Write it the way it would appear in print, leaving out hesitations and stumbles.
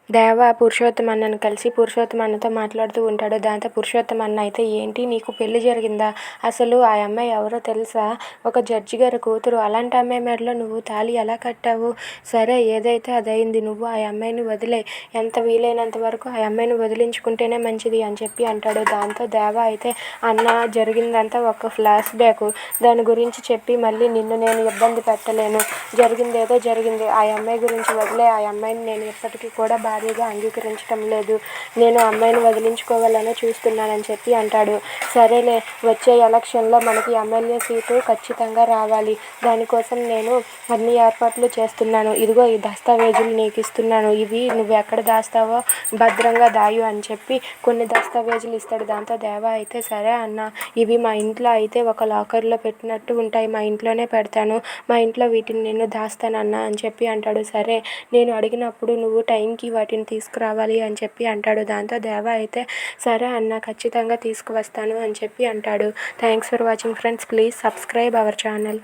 దేవ పురుషోత్తం అన్నను కలిసి పురుషోత్తం అన్నతో మాట్లాడుతూ ఉంటాడు. దాంతో పురుషోత్తం అన్న అయితే, ఏంటి నీకు పెళ్లి జరిగిందా? అసలు ఆ అమ్మాయి ఎవరో తెలుసా? ఒక జడ్జి గారి కూతురు. అలాంటి అమ్మాయి మెడలో నువ్వు తాళి ఎలా కట్టావు? సరే ఏదైతే అదయింది. నువ్వు ఆ అమ్మాయిని వదిలేయ్. ఎంత వీలైనంత వరకు ఆ అమ్మాయిని వదిలించుకుంటేనే మంచిది అని చెప్పి అంటాడు. దాంతో దేవ అయితే, అన్న జరిగిందంతా ఒక ఫ్లాష్ బ్యాక్. దాని గురించి చెప్పి మళ్ళీ నిన్ను నేను ఇబ్బంది పెట్టలేను. జరిగిందేదో జరిగింది. ఆ అమ్మాయి గురించి వదిలే. ఆ అమ్మాయిని నేను ఇప్పటికీ కూడా భార్యగా అంగీకరించటం లేదు. నేను ఆ అమ్మాయిని వదిలించుకోవాలనే చూస్తున్నానని చెప్పి అంటాడు. సరేలే, వచ్చే ఎలక్షన్లో మనకి ఎమ్మెల్యే సీటు ఖచ్చితంగా రావాలి. దానికోసం నేను అన్ని ఏర్పాట్లు చేస్తున్నాను. ఇదిగో ఈ దస్తావేజులు నీకు ఇస్తున్నాను. ఇవి నువ్వు ఎక్కడ దాస్తావో భద్రంగా దాయు అని చెప్పి కొన్ని దస్తావేజులు ఇస్తాడు. దాంతో దేవ అయితే, సరే అన్న, ఇవి మా ఇంట్లో అయితే ఒక లాకర్లో పెట్టినట్టు ఉంటాయి. మా ఇంట్లోనే పెడతాను. మా ఇంట్లో వీటిని నేను దాస్తానన్నా అని చెప్పి అంటాడు. సరే, నేను అడిగినప్పుడు నువ్వు టైంకి వాటిని తీసుకురావాలి అని చెప్పి అంటాడు. దాంతో దేవ అయితే, సరే అన్న, ఖచ్చితంగా తీసుకువస్తాను అని చెప్పి అంటాడు. Thanks for watching friends. Please subscribe our channel.